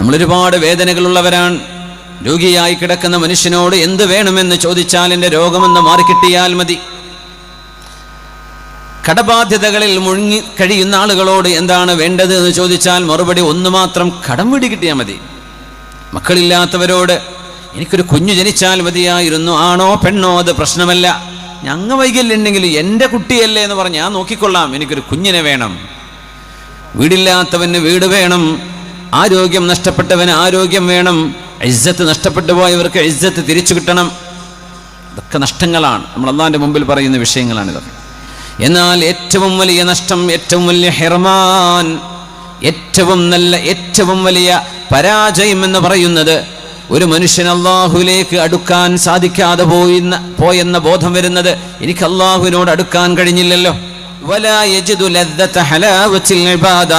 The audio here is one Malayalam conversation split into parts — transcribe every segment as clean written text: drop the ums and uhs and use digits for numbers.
നമ്മളൊരുപാട് വേദനകളുള്ളവരാണ്. രോഗിയായി കിടക്കുന്ന മനുഷ്യനോട് എന്ത് വേണമെന്ന് ചോദിച്ചാൽ എൻ്റെ രോഗമെന്ന് മാറിക്കിട്ടിയാൽ മതി. കടബാധ്യതകളിൽ മുങ്ങി കഴിയുന്ന ആളുകളോട് എന്താണ് വേണ്ടത് എന്ന് ചോദിച്ചാൽ മറുപടി ഒന്ന് മാത്രം: കടം വീടി കിട്ടിയാൽ മതി. മക്കളില്ലാത്തവരോട് എനിക്കൊരു കുഞ്ഞു ജനിച്ചാൽ മതിയായിരുന്നു. ആണോ പെണ്ണോ അത് പ്രശ്നമല്ല, ഞങ്ങ വൈകല്യുണ്ടെങ്കിൽ എൻ്റെ കുട്ടിയല്ലേ എന്ന് പറഞ്ഞ് ഞാൻ നോക്കിക്കൊള്ളാം, എനിക്കൊരു കുഞ്ഞിനെ വേണം. വീടില്ലാത്തവന് വീട് വേണം, ആരോഗ്യം നഷ്ടപ്പെട്ടവന് ആരോഗ്യം വേണം, ഇസ്സത്ത് നഷ്ടപ്പെട്ടു പോയവർക്ക് ഇസ്സത്ത് തിരിച്ചു കിട്ടണം. ഇതൊക്കെ നഷ്ടങ്ങളാണ്, നമ്മൾ അല്ലാഹുവിൻ്റെ മുമ്പിൽ പറയുന്ന വിഷയങ്ങളാണിതൊക്കെ. എന്നാൽ ഏറ്റവും വലിയ നഷ്ടം, ഏറ്റവും വലിയ ഹിർമാൻ, ഏറ്റവും വലിയ പരാജയം എന്ന് പറയുന്നത് ഒരു മനുഷ്യൻ അല്ലാഹുവിലേക്ക് അടുക്കാൻ സാധിക്കാതെ പോയെന്ന ബോധം വരുന്നത്, എനിക്ക് അല്ലാഹുവിനോട് അടുക്കാൻ കഴിഞ്ഞില്ലല്ലോ. വലാ യജിദു ലദ്ദത ഹലാവത്തിൽ ഇബാദ,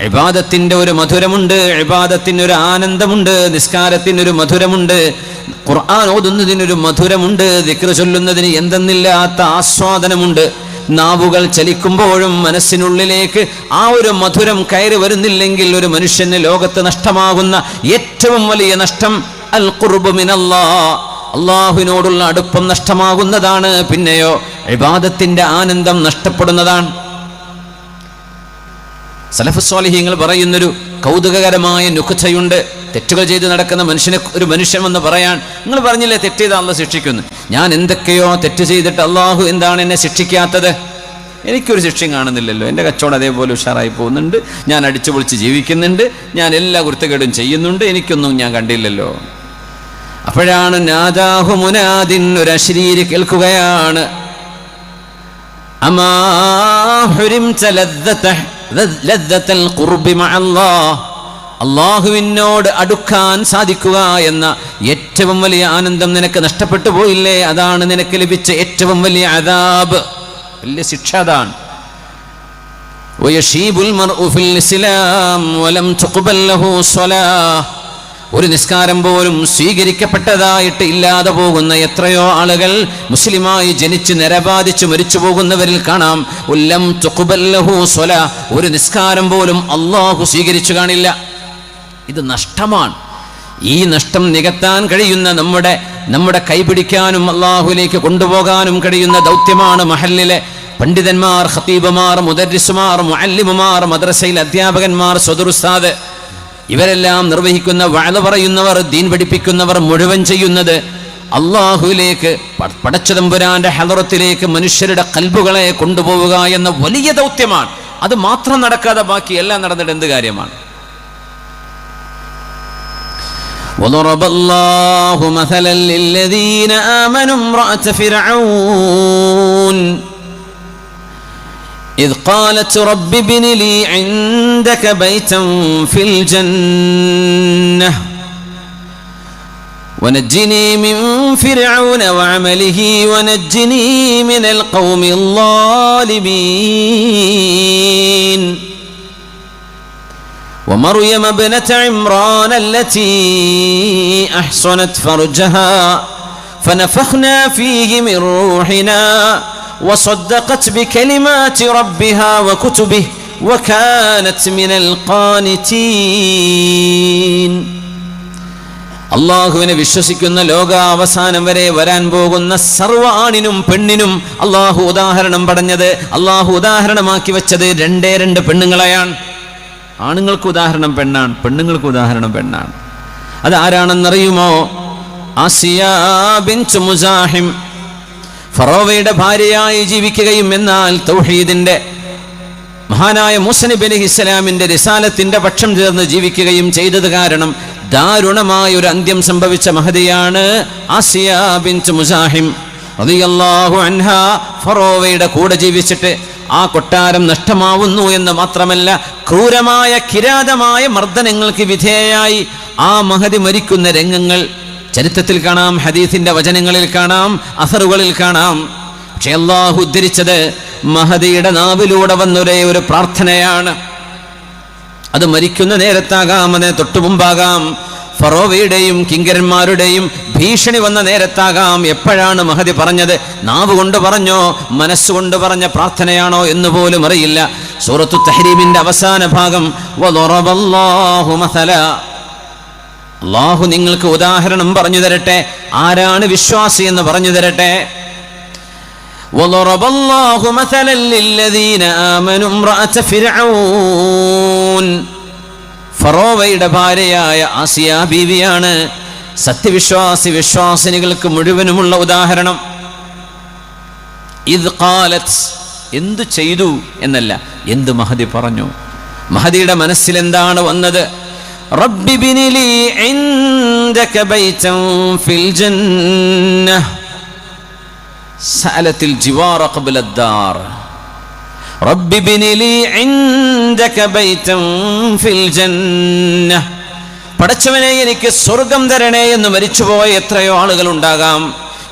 ഇബാദത്തിന്റെ ഒരു മധുരമുണ്ട്, ഇബാദത്തിന് ഒരു ആനന്ദമുണ്ട്, നിസ്കാരത്തിനൊരു മധുരമുണ്ട്, ഖുർആൻ ഓതുന്നതിനൊരു മധുരമുണ്ട്, ദിക്ർ ചൊല്ലുന്നതിന് എന്തെന്നില്ലാത്ത ആസ്വാദനമുണ്ട്. നാവുകൾ ചലിക്കുമ്പോഴും മനസ്സിനുള്ളിലേക്ക് ആ ഒരു മധുരം കയറി വരുന്നില്ലെങ്കിൽ ഒരു മനുഷ്യന് ലോകത്ത് നഷ്ടമാകുന്ന ഏറ്റവും വലിയ നഷ്ടം അൽ ഖുർബ് മിനല്ലാഹ്, അല്ലാഹുവിനോടുള്ള അടുപ്പം നഷ്ടമാകുന്നതാണ്. പിന്നെയോ ഇബാദത്തിന്റെ ആനന്ദം നഷ്ടപ്പെടുന്നതാണ്. സലഫ് സ്വാലിഹീങ്ങൾ പറയുന്നൊരു കൗതുകകരമായ നുക്തയുണ്ട്. തെറ്റുകൾ ചെയ്ത് നടക്കുന്ന ഒരു മനുഷ്യൻ എന്ന് പറയാൻ, നിങ്ങൾ പറഞ്ഞില്ലേ തെറ്റ് ചെയ്ത അള്ളാഹ് ശിക്ഷിക്കുന്നു. ഞാൻ എന്തൊക്കെയോ തെറ്റ് ചെയ്തിട്ട് അള്ളാഹു എന്താണ് എന്നെ ശിക്ഷിക്കാത്തത്? എനിക്കൊരു ശിക്ഷയും കാണുന്നില്ലല്ലോ. എൻ്റെ കച്ചവടം അതേപോലെ ഉഷാറായി പോകുന്നുണ്ട്, ഞാൻ അടിച്ചു പൊളിച്ച് ജീവിക്കുന്നുണ്ട്, ഞാൻ എല്ലാ കുരുത്തക്കേടും ചെയ്യുന്നുണ്ട്, എനിക്കൊന്നും ഞാൻ കണ്ടില്ലല്ലോ. അപ്പോഴാണ് നാദാഹു മുനാദിൻ, ഒരു അശ്രീരി കേൾക്കുകയാണ്: അമാ ഹുരിംത ലദ്ദത്തൽ ഖുർബി മഅല്ലാഹ്, അല്ലാഹുവിനോട് അടുക്കാൻ സാധിക്കുക എന്ന ഏറ്റവും വലിയ ആനന്ദം നിനക്ക് നഷ്ടപ്പെട്ടു പോയില്ലേ? അതാണ് നിനക്ക് ലഭിച്ച ഏറ്റവും വലിയ അദാബ്, വലിയ ശിക്ഷ. അതാണ് വയശീബുൽ മർഉ ഫിൽ ഇസ്ലാം വലം തുഖ്ബൽ ലഹു സ്വലാഹ്, ഒരു നിസ്കാരം പോലും സ്വീകരിക്കപ്പെട്ടതായിട്ട് ഇല്ലാതെ പോകുന്ന എത്രയോ ആളുകൾ മുസ്ലിമായി ജനിച്ച് നരബാധിച്ച് മരിച്ചു പോകുന്നവരിൽ കാണാം. ഉല്ലം തുഖ്ബൽ ലഹു സ്വലാഹ്, ഒരു നിസ്കാരം പോലും അല്ലാഹു സ്വീകരിച്ചു കാണില്ല. ഇത് നഷ്ടമാണ്. ഈ നഷ്ടം നികത്താൻ കഴിയുന്ന നമ്മുടെ കൈപിടിക്കാനും അല്ലാഹുവിലേക്ക് കൊണ്ടുപോകാനും കഴിയുന്ന ദൗത്യമാണ് മഹല്ലിലെ പണ്ഡിതന്മാർ, ഖതീബുമാർ, മുദർരിസുമാർ, മുഅല്ലിമുമാർ, മദ്രസയിൽ അധ്യാപകന്മാർ, സദറുസ്താദ്, ഇവരെല്ലാം നിർവഹിക്കുന്ന, വഅദ് പറയുന്നവർ, ദീൻ പഠിപ്പിക്കുന്നവർ മുഴുവൻ ചെയ്യുന്നത് അല്ലാഹുവിലേക്ക്, പടച്ചതമ്പുരാന്റെ ഹളറത്തിലേക്ക് മനുഷ്യരുടെ ഖൽബുകളെ കൊണ്ടുപോവുക എന്ന വലിയ ദൗത്യമാണ്. അത് മാത്രം നടക്കാതെ ബാക്കി എല്ലാം നടന്നിട്ട് എന്ത് കാര്യമാണ്? وضرب الله مثلا للذين آمنوا امرأة فرعون إذ قالت رب ابن لي عندك بيتا في الجنة ونجني من فرعون وعمله ونجني من القوم الظالمين ومريم ابنة عمران التي أحصنت فرجها فنفخنا فيه من روحنا وصدقت بكلمات ربها وكتبه وكانت من القانتين. അള്ളാഹുവിനെ വിശ്വസിക്കുന്ന ലോകാവസാനം വരെ വരാൻ പോകുന്ന സർവ്വ ആണിനും പെണ്ണിനും അള്ളാഹു ഉദാഹരണം പറഞ്ഞത്, അള്ളാഹു ഉദാഹരണമാക്കി വെച്ചത് രണ്ട് പെണ്ണുങ്ങളെയാണ്. ആണുങ്ങൾക്ക് ഉദാഹരണം പെണ്ണാണ്, പെണ്ണുങ്ങൾക്ക് ഉദാഹരണം പെണ്ണാണ്. അത് ആരാണെന്നറിയുമോ? ആസിയ ബിൻത് മുസാഹിം, ഫറോവയുടെ ഭാര്യയായി ജീവിക്കുകയും എന്നാൽ തൗഹീദിന്റെ മഹാനായ മൂസ നബി അലൈഹിസ്സലാമിന്റെ റിസാലത്തിന്റെ പക്ഷം ചേർന്ന് ജീവിക്കുകയും ചെയ്തത് കാരണം ദാരുണമായ ഒരു അന്ത്യം സംഭവിച്ച മഹദിയാണ് ആസിയ ബിൻത് മുസാഹിം റളിയല്ലാഹു അൻഹാ. ഫറോവയുടെ കൂടെ ജീവിച്ചിട്ട് ആ കൊട്ടാരം നഷ്ടമാവുന്നു എന്ന് മാത്രമല്ല, ക്രൂരമായ കിരാതമായ മർദ്ദനങ്ങൾക്ക് വിധേയയായി ആ മഹദി മരിക്കുന്ന രംഗങ്ങൾ ചരിത്രത്തിൽ കാണാം, ഹദീസിന്റെ വചനങ്ങളിൽ കാണാം, അസറുകളിൽ കാണാം. പക്ഷെ അല്ലാഹു ഉദ്ധരിച്ചത് മഹദിയുടെ നാവിലൂടെ വന്നൊരേ ഒരു പ്രാർത്ഥനയാണ്. അത് മരിക്കുന്ന നേരത്താകാം, അതിന് തൊട്ടു മുമ്പാകാം, ഫറോവയുടെയും കിങ്കരന്മാരുടെയും ഭീഷണി വന്ന നേരത്താകാം. എപ്പോഴാണ് മഹദി പറഞ്ഞത്? നാവ് കൊണ്ട് പറഞ്ഞോ മനസ്സുകൊണ്ട് പറഞ്ഞ പ്രാർത്ഥനയാണോ എന്ന് പോലും അറിയില്ല. സൂറത്തു തഹ്രീമിന്റെ അവസാന ഭാഗം വദറബല്ലാഹു മസല, അല്ലാഹു നിങ്ങൾക്ക് ഉദാഹരണം പറഞ്ഞു തരട്ടെ, ആരാണ് വിശ്വാസി എന്ന് പറഞ്ഞു തരട്ടെ. وضرب الله مثلا للذين آمنوا امرأة فرعون. ഫറോവയുടെ ഭാര്യയായ ആസിയ ബീവിയാണ് വിശ്വാസിനികൾക്ക് മുഴുവനുമുള്ള ഉദാഹരണം. ഇദ് ഖാലത്, എന്തു ചെയ്തു എന്നല്ല, എന്ത് മഹദി പറഞ്ഞു. മഹദിയുടെ മനസ്സിൽ എന്താണ് വന്നത്? റബ്ബി ബിനി ലീ ഇൻദക ബൈതൻ ഫിൽ ജന്നഹ് സഅലത്തിൽ ജിവാറ ഖബ്ല അദ്ദാർ. റബ്ബി ബിനി ലീ ഇൻദക ബൈതൻ ഫിൽ ജന്നഹ്. പടച്ചവനെ, എനിക്ക് സ്വർഗം തരണേ എന്ന് മരിച്ചുപോയ എത്രയോ ആളുകൾ ഉണ്ടാകാം.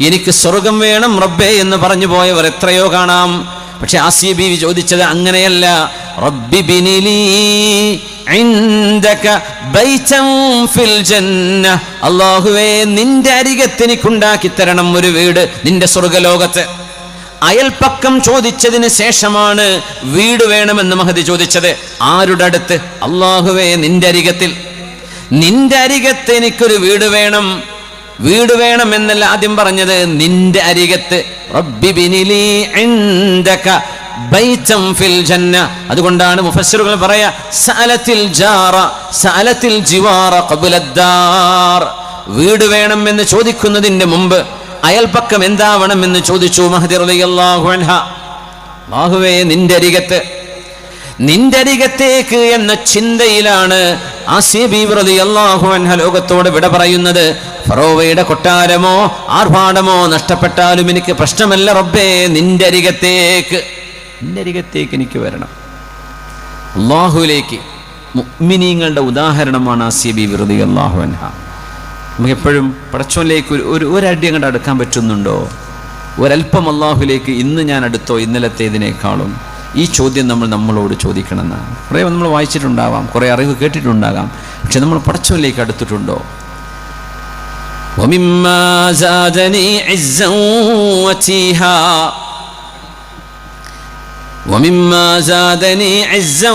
എനിക്ക് സ്വർഗം വേണം റബ്ബേ എന്ന് പറഞ്ഞു പോയവർ എത്രയോ കാണാം. പക്ഷെ ആസിയ ബീവി ചോദിച്ചത് അങ്ങനെയല്ല. റബ്ബി ബിനി ലീ ഇൻദക ബൈതൻ ഫിൽ ജന്നഹ്. അല്ലാഹുവേ, നിന്റെ അരികത്ത് എനിക്കുണ്ടാക്കി തരണം ഒരു വീട് നിന്റെ സ്വർഗ്ഗലോകത്ത്. അയൽപ്പക്കം ചോദിച്ചതിന് ശേഷമാണ് വീട് വേണമെന്ന് മഹദി ചോദിച്ചത്. ആരുടെ അടുത്ത്? അല്ലാഹുവേ, നിന്റെ അരികത്തിൽ. നിന്റെ അരികത്ത് എനിക്കൊരു വീട് വേണം. വീട് വേണം എന്നല്ല ആദ്യം പറഞ്ഞത്, നിന്റെ അരികത്ത്. റബ്ബി ബിനി ലീ ഇൻദക ബൈതൻ ഫിൽ ജന്ന. അതുകൊണ്ടാണ് മുഫസ്സിറുകൾ പറയാ സഅലത്തിൽ ജിവാറ ഖബ്ല അദ്ദാർ. വീട് വേണം എന്ന് ചോദിക്കുന്നതിന്റെ മുമ്പ് അയൽപക്കം എന്താവണം എന്ന് ചോദിച്ചു മഹദി റളിയല്ലാഹു അൻഹ. അല്ലാഹുവേ, നിന്റെ അരികത്ത്, നിന്റെ അരികത്തേക്ക് എന്ന ചിന്തയിലാണ് ആസിയ ബീവി റളിയല്ലാഹു അൻഹ ലോകത്തോട് വിട പറയുന്നത്. ഫറോവയുടെ കൊട്ടാരമോ ആർഭാടമോ നഷ്ടപ്പെട്ടാലും എനിക്ക് പ്രശ്നമല്ല റബ്ബേ, നിന്റെ അരികത്തേക്ക് എനിക്ക് വരണം. അല്ലാഹുവിലേക്ക്. മുഅ്മിനീങ്ങളുടെ ഉദാഹരണമാണ് ആസിയ ബീവി റളിയല്ലാഹു അൻഹ. നമുക്ക് എപ്പോഴും പടച്ചോനിലേക്ക് ഒരടി അങ്ങോട്ട് അടുക്കാൻ പറ്റുന്നുണ്ടോ? ഒരൽപ്പം അല്ലാഹുവിലേക്ക് ഇന്ന് ഞാൻ അടുത്തോ ഇന്നലത്തേതിനേക്കാളും? ഈ ചോദ്യം നമ്മളോട് ചോദിക്കണമെന്നാണ്. കുറേ നമ്മൾ വായിച്ചിട്ടുണ്ടാവാം, കുറേ അറിവ് കേട്ടിട്ടുണ്ടാകാം, പക്ഷെ നമ്മൾ പടച്ചോനിലേക്ക് അടുത്തിട്ടുണ്ടോ? وَمِمَّا زَادَنِي عِزًّا وَتِيهًا وَمِمَّا زَادَنِي عِزًّا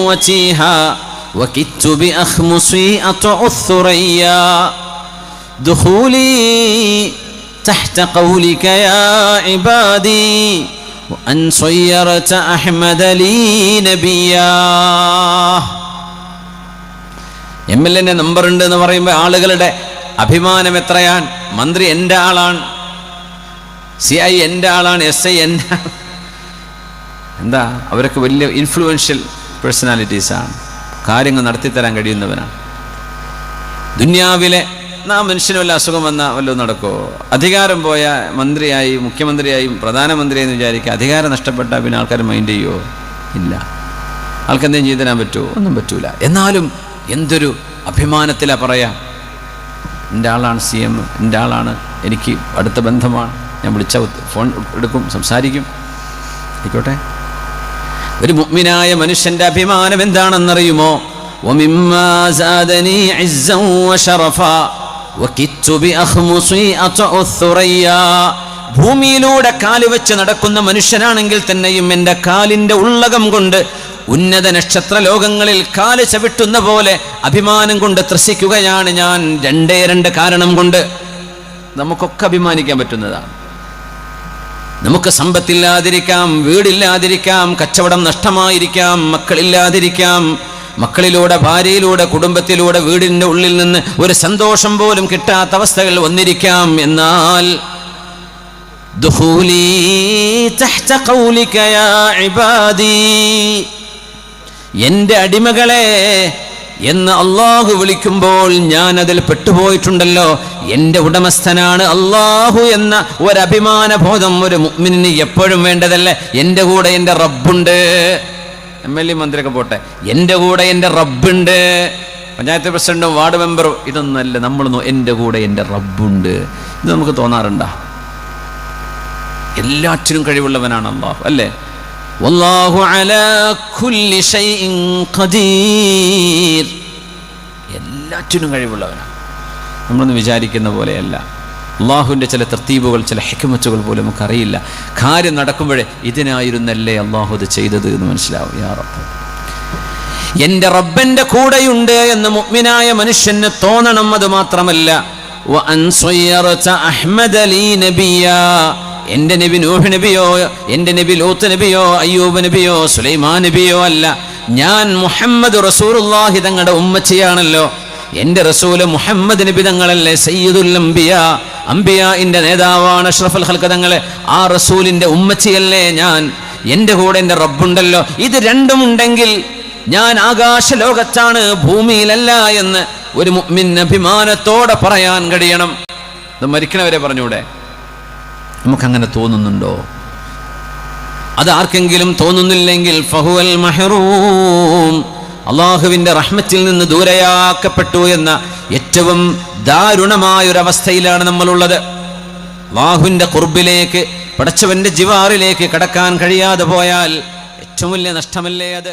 وَتِيهًا وَكِدتُّ بِأَخْمُصِي أَطْعُ الثُّرَيَّا دُخُولِي تحت قولك يا عبادي وأن صيرت أحمد لي نبيا. MLA നമ്പർ ഉണ്ട് എന്ന് പറയുമ്പോൾ ആളുകളുടെ അഭിമാനം എത്രയാണ്. മന്ത്രി എൻ്റെ ആളാണ്, CI എൻ്റെ ആളാണ്, SI എൻ്റെ. എന്താ, അവരൊക്കെ വലിയ ഇൻഫ്ലുവൻഷ്യൽ പേഴ്സണാലിറ്റീസാണ്, കാര്യങ്ങൾ നടത്തിത്തരാൻ കഴിയുന്നവനാണ്. ദുനിയാവിലെ മനുഷ്യന് വല്ല അസുഖം വന്നാൽ വല്ലതും നടക്കുമോ? അധികാരം പോയ മന്ത്രിയായി, മുഖ്യമന്ത്രിയായും പ്രധാനമന്ത്രിയായി എന്ന് വിചാരിക്കുക. അധികാരം നഷ്ടപ്പെട്ടാൽ പിന്നെ ആൾക്കാർ മൈൻഡ് ചെയ്യുമോ? ഇല്ല. ആൾക്കെന്തെങ്കിലും ചെയ്തു തരാൻ പറ്റുമോ? ഒന്നും പറ്റൂല. എന്നാലും എന്തൊരു അഭിമാനത്തിലാണ് പറയാം, എൻ്റെ ആളാണ് CM, എൻ്റെ ആളാണ്, എനിക്ക് അടുത്ത ബന്ധമാണ്, ഞാൻ വിളിച്ച ഫോൺ എടുക്കും, സംസാരിക്കും. ആയിക്കോട്ടെ. ഒരു മുഅ്മിനായ മനുഷ്യൻ്റെ അഭിമാനം എന്താണെന്നറിയുമോ? وَمِمَّا زَادَنِي عِزًّا وَشَرَفًا وَكِدتُّ بِأَخْمُصِي أَطْعُ الثُّرَيَّا. ഭൂമിയിലൂടെ കാല് വെച്ച് നടക്കുന്ന മനുഷ്യനാണെങ്കിൽ തന്നെയും എൻ്റെ കാലിൻ്റെ ഉള്ളകം കൊണ്ട് ഉന്നത നക്ഷത്ര ലോകങ്ങളിൽ കാല് ചവിട്ടുന്ന പോലെ അഭിമാനം കൊണ്ട് ത്രസിക്കുകയാണ് ഞാൻ. രണ്ട് കാരണം കൊണ്ട്. നമുക്കൊക്കെ അഭിമാനിക്കാൻ പറ്റുന്നതാണ്. നമുക്ക് സമ്പത്തില്ലാതിരിക്കാം, വീടില്ലാതിരിക്കാം, കച്ചവടം നഷ്ടമായിരിക്കാം, മക്കളില്ലാതിരിക്കാം, മക്കളിലൂടെ, ഭാര്യയിലൂടെ, കുടുംബത്തിലൂടെ വീടിൻ്റെ ഉള്ളിൽ നിന്ന് ഒരു സന്തോഷം പോലും കിട്ടാത്ത അവസ്ഥകൾ വന്നിരിക്കാം. എന്നാൽ ദുഖൂലി തഹ്ത ഖൗലിക യാ ഇബാദി, എൻ്റെ അടിമകളെ എന്ന് അല്ലാഹു വിളിക്കുമ്പോൾ ഞാൻ അതിൽ പെട്ടുപോയിട്ടുണ്ടല്ലോ. എൻ്റെ ഉടമസ്ഥനാണ് അല്ലാഹു എന്ന ഒരഭിമാന ബോധം ഒരു മുഅ്മിനിന് എപ്പോഴും വേണ്ടതല്ലേ. എൻ്റെ കൂടെ എൻ്റെ റബ്ബുണ്ട്. MLA മന്ത്രിയൊക്കെ പോട്ടെ, എൻ്റെ കൂടെ എൻ്റെ റബ്ബുണ്ട്. പഞ്ചായത്ത് പ്രസിഡന്റും വാർഡ് മെമ്പറും ഇതൊന്നല്ല, നമ്മൾ എൻ്റെ കൂടെ എൻ്റെ റബ്ബുണ്ട്. ഇത് നമുക്ക് തോന്നാറുണ്ടോ? എല്ലാറ്റിനും കഴിവുള്ളവനാണ് അല്ലാഹു, അല്ലേ? വല്ലാഹു അലാ കുല്ലി ഷൈഇൻ ഖദീർ. എല്ലാറ്റിനും കഴിവുള്ളവനാണ്. നമ്മളൊന്ന് വിചാരിക്കുന്ന പോലെയല്ല. അള്ളാഹുവിൻ്റെ ചില തർത്തീബുകൾ, ചില ഹിക്മത്തുകൾ പോലും നമുക്കറിയില്ല. കാര്യം നടക്കുമ്പോഴേ ഇതിനായിരുന്നല്ലേ അള്ളാഹു ഇത് ചെയ്തത് എന്ന് മനസ്സിലാവും. യാ റബ്ബ്, എന്റെ റബ്ബന്റെ കൂടെയുണ്ട് എന്ന് മുഅ്മിനായ മനുഷ്യന് തോന്നണം. അത് മാത്രമല്ല വഅൻ സ്വയ്യറത അഹ്മദ ലീ നബിയാ, എന്റെ നബി നൂഹ് നബിയോ എന്റെ നബി ലൂത്ത് നബിയോ അയ്യൂബ് നബിയോ സുലൈമാൻ നബിയോ അല്ല, ഞാൻ മുഹമ്മദ് റസൂലുള്ളാഹി തങ്ങളുടെ ഉമ്മച്ചിയാണല്ലോ. എന്റെ റസൂല് മുഹമ്മദ് നബി തങ്ങളല്ലേ, സയ്യിദുൽ അംബിയാ, അംബിയാഇന്റെ നേതാവാണ്, അഷ്റഫുൽ ഖൽഖ് തങ്ങളെ. ആ റസൂലിന്റെ ഉമ്മച്ചിയല്ലേ ഞാൻ. എന്റെ കൂടെ എന്റെ റബ്ബുണ്ടല്ലോ. ഇത് രണ്ടും ഉണ്ടെങ്കിൽ ഞാൻ ആകാശ ലോകത്താണ്, ഭൂമിയിലല്ല എന്ന് ഒരു മുഅ്മിൻ അഭിമാനത്തോടെ പറയാൻ കഴിയണം. ഇത് മരിക്കണവരെ പറഞ്ഞൂടെ? നമുക്കങ്ങനെ തോന്നുന്നുണ്ടോ? അത് ആർക്കെങ്കിലും തോന്നുന്നില്ലെങ്കിൽ ഫഹുവൽ മഹ്റൂം, അള്ളാഹുവിന്റെ റഹ്മത്തിൽ നിന്ന് ദൂരയാക്കപ്പെട്ടു എന്ന ഏറ്റവും ദാരുണമായൊരവസ്ഥയിലാണ് നമ്മളുള്ളത്. അള്ളാഹുവിന്റെ ഖുർബിലേക്ക്, പടച്ചവന്റെ ജിവാറിലേക്ക് കടക്കാൻ കഴിയാതെ പോയാൽ ഏറ്റവും വലിയ നഷ്ടമല്ലേ അത്?